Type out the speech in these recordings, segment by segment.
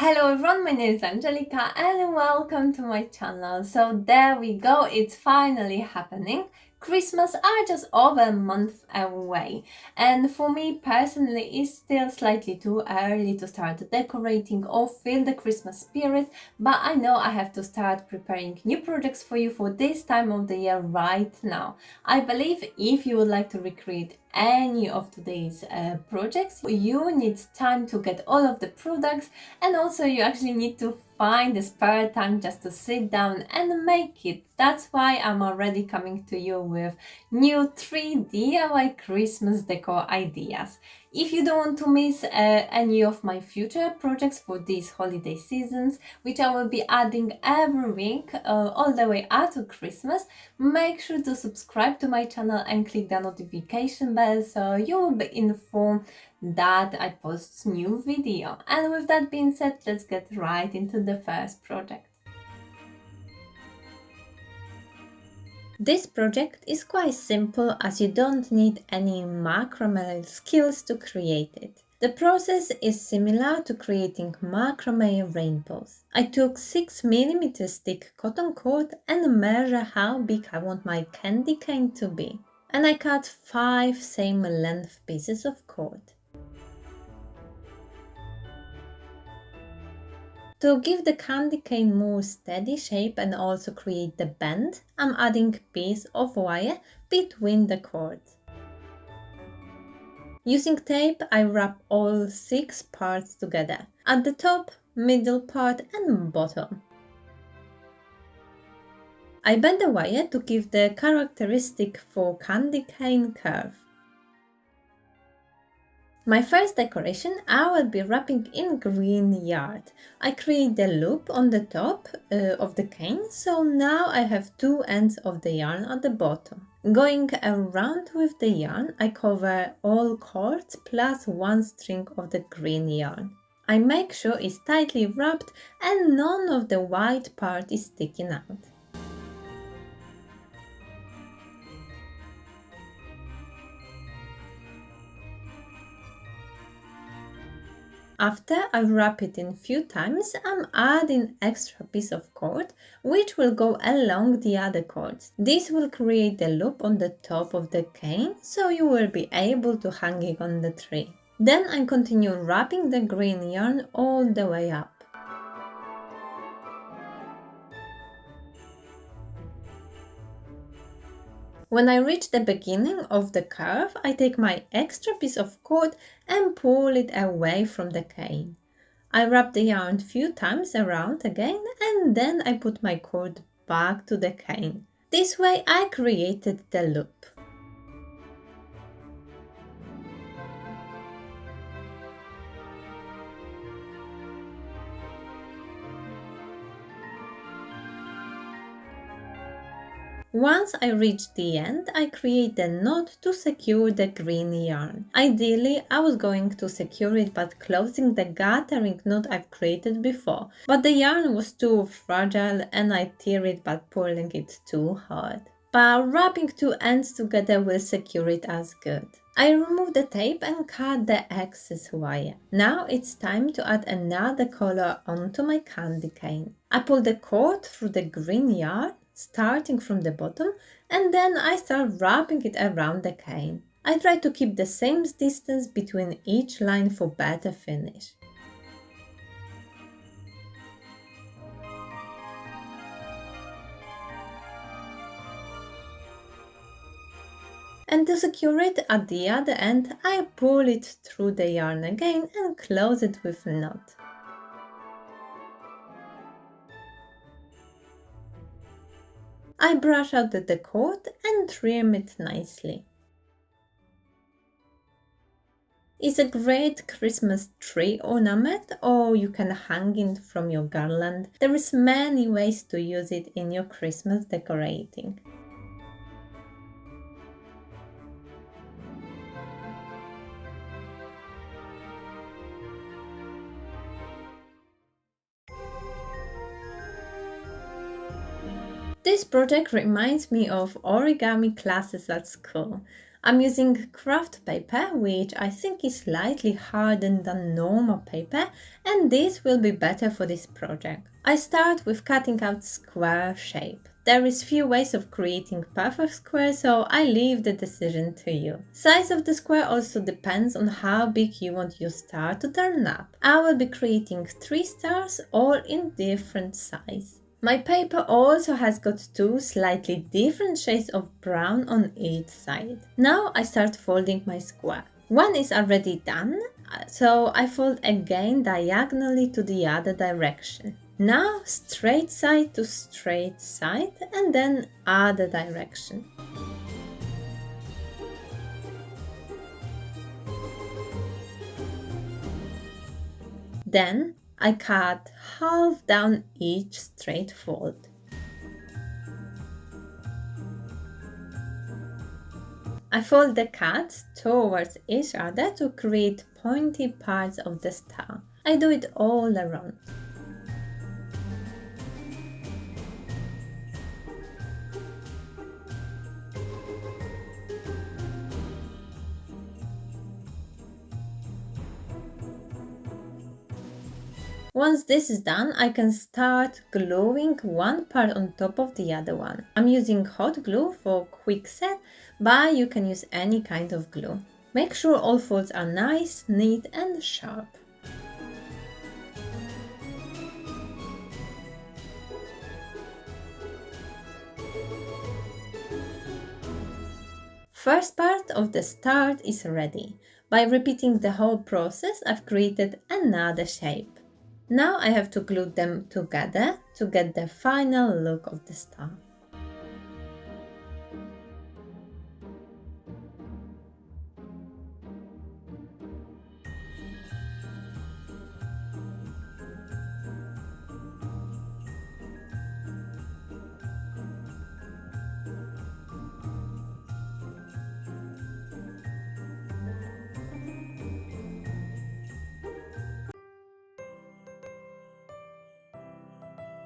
Hello everyone, my name is Angelica and welcome to my channel. So there we go, it's finally happening. Christmas are just over a month away, and for me personally it's still slightly too early to start decorating or feel the Christmas spirit, but I know I have to start preparing new projects for you for this time of the year right now. I believe if you would like to recreate any of today's projects, you need time to get all of the products, and also you actually need to find the spare time just to sit down and make it. That's why I'm already coming to you with new 3 DIY Christmas decor ideas. If you don't want to miss any of my future projects for these holiday seasons, which I will be adding every week all the way up to Christmas, make sure to subscribe to my channel and click the notification bell so you will be informed that I post new video. And with that being said, let's get right into the first project. This project is quite simple as you don't need any macrame skills to create it. The process is similar to creating macrame rainbows. I took 6mm thick cotton cord and measure how big I want my candy cane to be. And I cut 5 same length pieces of cord. To give the candy cane more steady shape and also create the bend, I'm adding piece of wire between the cords. Using tape, I wrap all 6 parts together, at the top, middle part and bottom. I bend the wire to give the characteristic for candy cane curve. My first decoration I will be wrapping in green yarn. I create the loop on the top of the cane, so now I have 2 ends of the yarn at the bottom. Going around with the yarn, I cover all cords plus 1 string of the green yarn. I make sure it's tightly wrapped and none of the white part is sticking out. After I wrap it in few times, I'm adding extra piece of cord which will go along the other cords. This will create the loop on the top of the cane so you will be able to hang it on the tree. Then I continue wrapping the green yarn all the way up. When I reach the beginning of the curve, I take my extra piece of cord and pull it away from the cane. I wrap the yarn few times around again and then I put my cord back to the cane. This way I created the loop. Once I reach the end, I create the knot to secure the green yarn. Ideally, I was going to secure it by closing the gathering knot I've created before, but the yarn was too fragile and I tear it by pulling it too hard. But wrapping 2 ends together will secure it as good. I remove the tape and cut the excess wire. Now it's time to add another color onto my candy cane. I pull the cord through the green yarn, starting from the bottom, and then I start wrapping it around the cane. I try to keep the same distance between each line for better finish. And to secure it at the other end, I pull it through the yarn again and close it with a knot. I brush out the cord and trim it nicely. It's a great Christmas tree ornament, or you can hang it from your garland. There is many ways to use it in your Christmas decorating. This project reminds me of origami classes at school. I'm using craft paper, which I think is slightly harder than normal paper, and this will be better for this project. I start with cutting out square shape. There is few ways of creating perfect square, so I leave the decision to you. Size of the square also depends on how big you want your star to turn up. I will be creating 3 stars, all in different size. My paper also has got 2 slightly different shades of brown on each side. Now I start folding my square. One is already done, so I fold again diagonally to the other direction. Now straight side to straight side and then other direction. Then I cut half down each straight fold. I fold the cuts towards each other to create pointy parts of the star. I do it all around. Once this is done, I can start gluing one part on top of the other one. I'm using hot glue for quick set, but you can use any kind of glue. Make sure all folds are nice, neat and sharp. First part of the start is ready. By repeating the whole process, I've created another shape. Now I have to glue them together to get the final look of the star.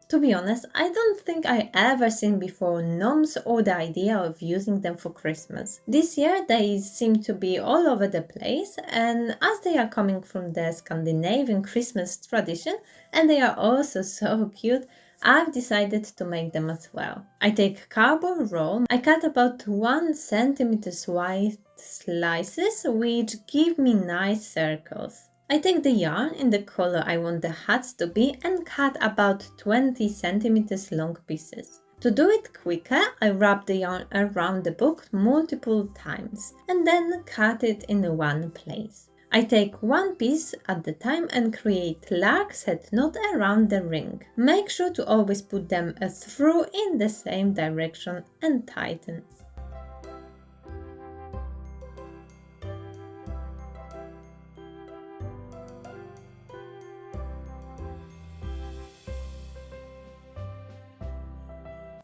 To be honest, I don't think I ever seen before gnomes or the idea of using them for Christmas. This year they seem to be all over the place, and as they are coming from the Scandinavian Christmas tradition and they are also so cute, I've decided to make them as well. I take cardboard roll, I cut about 1 centimeter wide slices which give me nice circles. I take the yarn in the color I want the hats to be and cut about 20 centimeters long pieces. To do it quicker, I wrap the yarn around the book multiple times and then cut it in one place. I take one piece at the time and create lark's head knot around the ring. Make sure to always put them through in the same direction and tighten.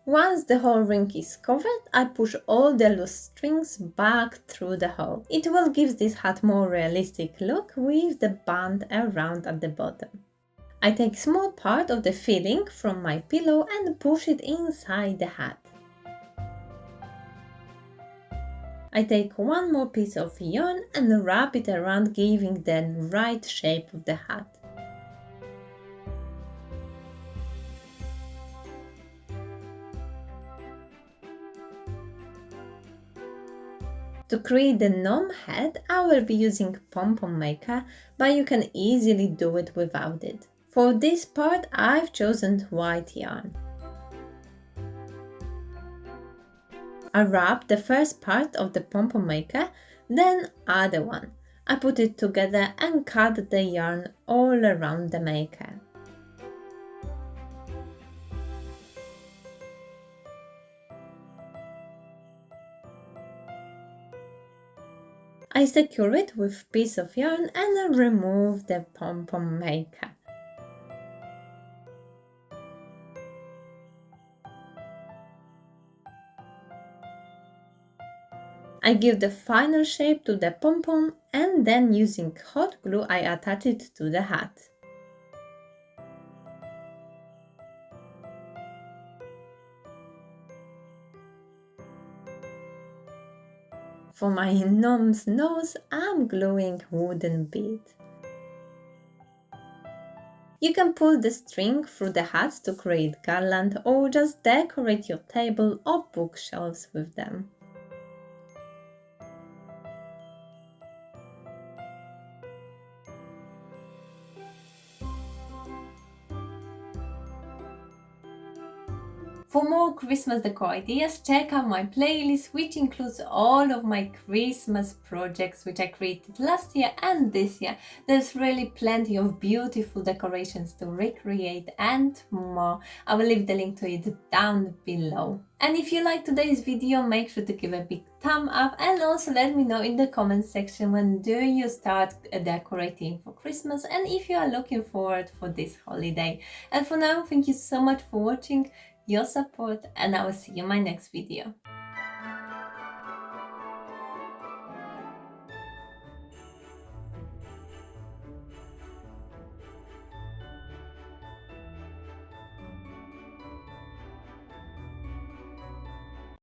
Once the whole ring is covered, I push all the loose strings back through the hole. It will give this hat more realistic look with the band around at the bottom. I take small part of the filling from my pillow and push it inside the hat. I take one more piece of yarn and wrap it around, giving the right shape of the hat. To create the gnome head, I will be using Pom-pom maker, but you can easily do it without it. For this part, I've chosen white yarn. I wrap the first part of the pom-pom maker, then other one. I put it together and cut the yarn all around the maker. I secure it with piece of yarn and remove the pom-pom maker. I give the final shape to the pom-pom and then using hot glue I attach it to the hat. For my gnome's nose, I'm gluing wooden bead. You can pull the string through the hats to create garland or just decorate your table or bookshelves with them. For more Christmas decor ideas, check out my playlist, which includes all of my Christmas projects which I created last year and this year. There's really plenty of beautiful decorations to recreate and more. I will leave the link to it down below. And if you like today's video, make sure to give a big thumb up and also let me know in the comment section when do you start decorating for Christmas and if you are looking forward for this holiday. And for now, thank you so much for watching, your support, and I will see you in my next video.